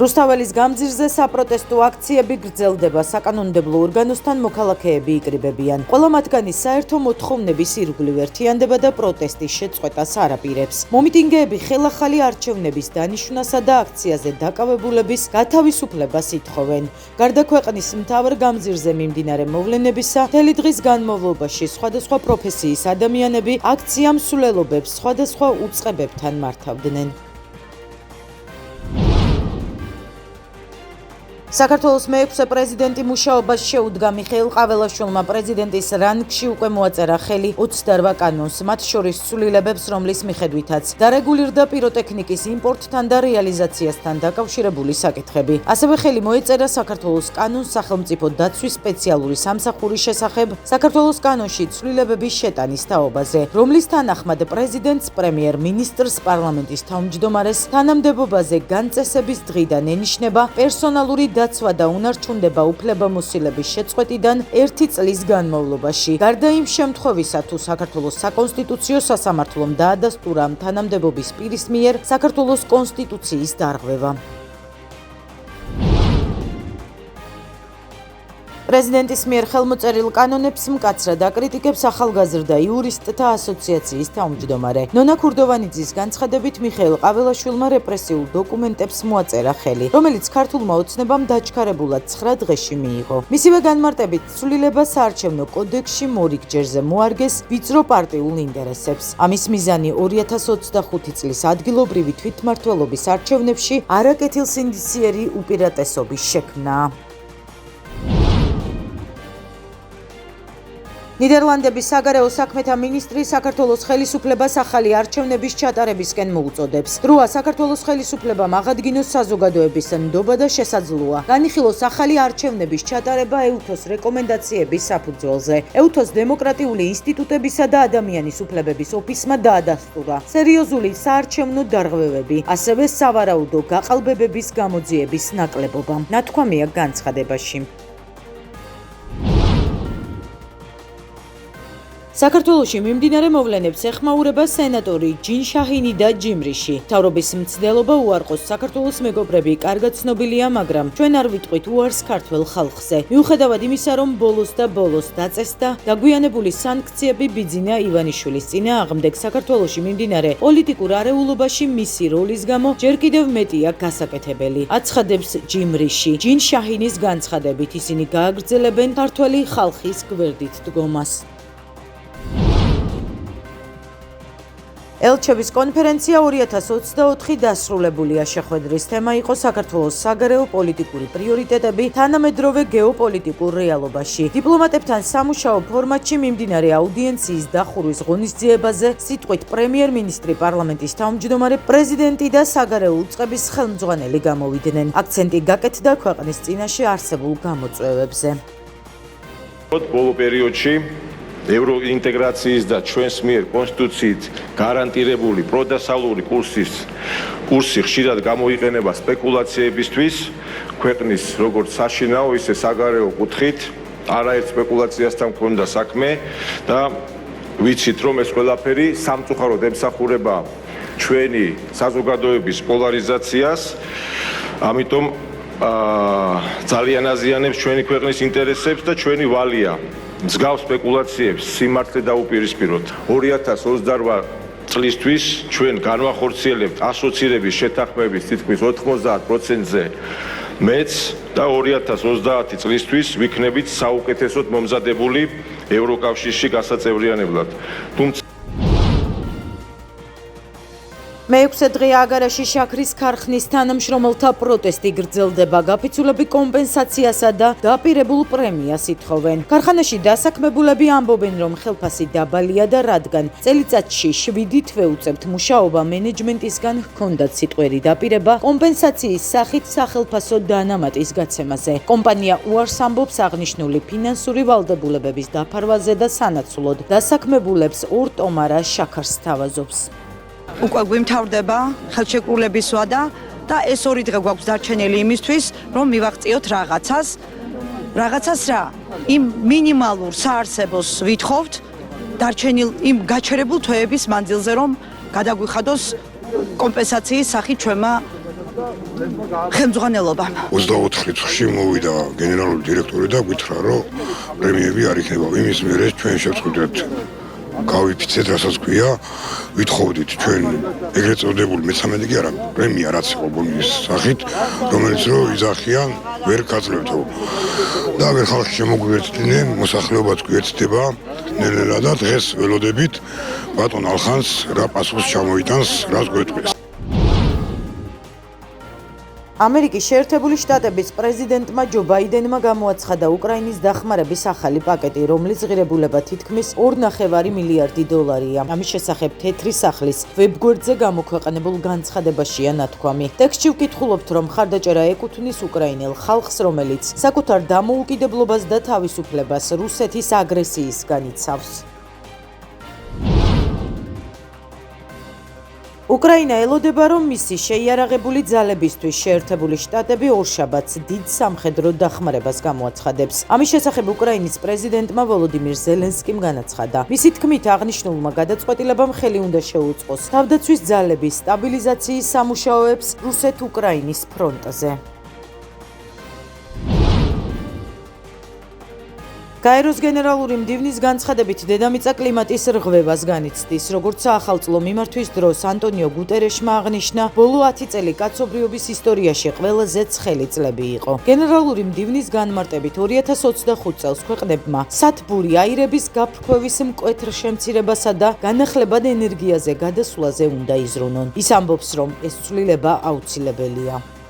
რუსთაველის გამზირზე საპროტესტო აქციები გრძელდება, საკანონმდებლო ორგანოსთან მოქალაქეები იკრიბებიან. ყველა მათგანი საერთო მოთხოვნების ირგვლივ ერთიანდება და პროტესტის შეწყვეტას არაპირებს. მომიტინგეები ხელახალი არჩევნების დანიშვნასა და აქციაზე დაკავებულების გათავისუფლებას ითხოვენ. გარდა ქვეყნის მთავარ გამზირზე მიმდინარე მოვლენებისა, მთელი დღის განმავლობაში სხვადასხვა პროფესიის ადამიანები აქცია მსვლელობებს სხვადასხვა უწყებებთან მართავდნენ. საქართველოს მეექვსე პრეზიდენტი მუშაობას შეუდგა მიხეილ ყაველაშვილმა პრეზიდენტის რანგში უკვე მოაწერა ხელი 28 კანონს, მათ შორის ცვლილებებს, რომლის მიხედვითაც დარეგულირდა პიროტექნიკის იმპორტთან და რეალიზაციასთან დაკავშირებული საკითხები. ასევე ხელი მოეწერა საქართველოს კანონს სახელმწიფო დაცვის სპეციალური სამსახურის შესახებ საქართველოს კანონში ცვლილებების შეტანის თაობაზე, რომლის თანახმად პრეზიდენტს, პრემიერ-მინისტრს, პარლამენტის თავმჯდომარეს თანამდებობაზე განწესების დღიდან ენიშნება პერსონალური დაცვა და უნარჩუნდება უფლებამოსილების შეწყვეტიდან 1 წლის განმავლობაში. გარდა იმ შემთხვევისა, თუ საქართველოს საკონსტიტუციო სასამართლომ დაადასტურა ამ თანამდებობის პირის მიერ საქართველოს კონსტიტუციის დარღვევა. პრეზიდენტის მიერ ხელმოწერილ კანონებს მკაცრად აკრიტიკებს ახალგაზრდა იურისტთა ასოციაციის თავმჯდომარე. ნონა ქურდოვანიძის განცხადებით მიხეილ ყაველაშვილმა რეპრესიულ დოკუმენტებს მოაწერა ხელი, რომელიც ქართულმა ოცნებამ დაჩქარებულად 9 დღეში მიიღო. მისივე განმარტებით ცვლილება საარჩევნო კოდექსში მორიგჯერზე მოარგეს ვიწრო პარტიულ ინტერესებს. ამის მიზანი 2025 წლის ადგილობრივი თვითმმართველობის არჩევნებში არაკეთილსინდისიერი უპირატესობის შექმნაა. ნიდერლანდების საგარეო საქმეთა მინისტრი საქართველოს ხელისუფლებას ახალი არჩევნების ჩატარებისკენ მოუწოდებს. დროა საქართველოს ხელისუფლებამ აღადგინოს საზოგადოების ნდობა და შესაძლოა განიხილოს ახალი არჩევნების ჩატარება ეუთოს რეკომენდაციების საფუძველზე. ეუთოს დემოკრატიული ინსტიტუტებისა და ადამიანის უფლებების ოფისმა დაადასტურა სერიოზული საარჩევნო დარღვევები, ასევე სავარაუდო გაყალბებების გამოძიების ნაკლებობა. ნათქვამია განცხადებაში. საქართველოში მიმდინარე მოვლენებს ეხმაურება სენატორი ჯინ შაჰინი და ჯიმრიში. მთავრობის მცდელობა უარყოს საქართველოს მეგობრები კარგად ცნობილია, მაგრამ ჩვენ არ ვიტყვით უარს ქართველ ხალხზე. მიუხედავად იმისა, რომ ბოლოს დაწესდა დაგვიანებული სანქციები ბიძინა ივანიშვილის წინააღმდეგ, საქართველოში მიმდინარე პოლიტიკურ არეულობაში მისი როლის გამო ჯერ კიდევ მეტია გასაკეთებელი. აცხადებს ჯიმრიში. ჯინ შაჰინის განცხადებით ისინი გააგრძელებენ ქართველი ხალხის გვერდით დგომას. ელჩების კონფერენცია 2024 დასრულებულია. შეხვედრის თემა იყო საქართველოს საგარეო პოლიტიკური პრიორიტეტები თანამედროვე გეოპოლიტიკურ რეალობაში. დიპლომატებთან სამუშაო ფორმატში მიმდინარე აუდიენციის დახურვის ღონისძიებაზე სიტყვით პრემიერ-მინისტრი, პარლამენტის თავმჯდომარე, პრეზიდენტი და საგარეო უწყების ხელმძღვანელი გამოვიდნენ. აქცენტი გაკეთდა ქვეყნის წინაშე არსებულ გამოწვევებზე. ბოლო პერიოდში ევროინტეგრაციის და ჩვენს მიერ კონსტიტუციით გარანტირებული პროდასავლური კურსი ხშირად გამოიყენება სპეკულაციებისთვის, ქვეყნის როგორც საშინაო, ისე საგარეო კუთხით არაერთ სპეკულაციასთან მქონდა საქმე და ვიცით, რომ ეს ყველაფერი სამწუხაროდ ემსახურება ჩვენი საზოგადოების პოლარიზაციას, ამიტომ ძალიან აზიანებს ჩვენი ქვეყნის ინტერესებს და ჩვენი ვალია მსგავს სპეკულაციებს სიმართლე დაუპირისპიროთ. 2028 წლისთვის ჩვენ განვახორციელებთ ასოცირების შეთანხმების თითქმის 90%-ზე მეც და 2030 წლისთვის ვიქნებით საუკეთესოდ მომზადებული ევროკავშირში გასაწევრიანებლად. მეექვსე დღე აგარაში შაქრის ქარხნის თანამშრომელთა პროტესტი გრძელდება. გაფიცულები კომპენსაციასა და დაპირებულ პრემიას ითხოვენ. ქარხანაში დასაქმებულები ამბობენ, რომ ხელფასი დაბალია და რადგან წელიწადში 7 თვე უწევთ მუშაობა, მენეჯმენტისგან ჰქონდათ სიტყვიერი დაპირება კომპენსაციის სახით სახელფასო დანამატის გაცემაზე. კომპანია უარს ამბობს აღნიშნული ფინანსური ვალდებულებების დაფარვაზე და სანაცვლოდ დასაქმებულებს 2 ტომარა შაქარს სთავაზობს. უკვე გვიმთავრდება ხელშეკრულების ვადა და ეს 2 დღე გვაქვს დარჩენილი იმისთვის, რომ მივაღწიოთ რაღაცას რა, იმ მინიმალურ საარსებოს ვითხოვთ დარჩენილ იმ გაჩერებულ თვეების მანძილზე, რომ გადაგვიხადოს კომპენსაციის სახით ჩვენმა ხელმძღვანელობამ. 24 რიცხვში მოვიდა გენერალური დირექტორი და გითხრა, რომ პრემიები არ იქნება. იმის მერე ჩვენ შევწყვეტეთ გავიფიცეთ, რასაც ქვია, ვითხოვდით ჩვენ ეგრეთ წოდებული მე-13 კი არა, პრემია რაც იყო ბონუსის სახით, რომელიც რო იძახიან, ვერ გაძლევთო. და ვერ ხალხი შემოგვიერთდნენ, მოსახლეობაც გვერდდება, ნელ-ნელა და დღეს ველოდებით ბატონ ალხანს რა პასუხს ჩამოიტანს, რას გვეტყვის. ამერიკის შეერთებული შტატების პრეზიდენტმა ჯო ბაიდენმა გამოაცხადა უკრაინის დახმარების ახალი პაკეტი, რომლის ღირებულება თითქმის 2.5 მილიარდი დოლარია. ამის შესახებ თეთრი სახლის ვებგვერდზე გამოქვეყნებულ განცხადებაშია ნათქვამი. ტექსტში ვკითხულობთ, რომ მხარდაჭერა ეკუთვნის უკრაინელ ხალხს, რომელიც საკუთარ დამოუკიდებლობას და თავისუფლებას რუსეთის აგრესიისგან იცავს. უკრაინა ელოდება, რომ მისი შეიარაღებული ძალებისთვის შეერთებული შტატები ორშაბათს დიდ სამხედრო დახმარებას გამოაცხადებს. ამის შესახებ უკრაინის პრეზიდენტმა ვოლოდიმირ ზელენსკიმ განაცხადა. მისი თქმით, აღნიშნულმა გადაწყვეტილებამ ხელი უნდა შეუწყოს თავდაცვის ძალების სტაბილიზაციის სამუშაოებს რუსეთ-უკრაინის ფრონტზე. გაეროს გენერალური მდივნის განცხადებით დედამიწა კლიმატის რღვევას განიცდის. როგორც საახალწლო მიმართვის დროს ანტონიო გუტერეშმა აღნიშნა, ბოლო 10 წელი კაცობრიობის ისტორიაში ყველაზე ცხელი წლები იყო. გენერალური მდივნის განმარტებით 2025 წელს ქვეყნებმა სათბური აირების გაფრქვევის მკვეთრ შემცირებასა და განახლებად ენერგიაზე გადასვლაზე უნდა იზრუნონ. ის ამბობს, რომ ეს ცვლილება აუცილებელია.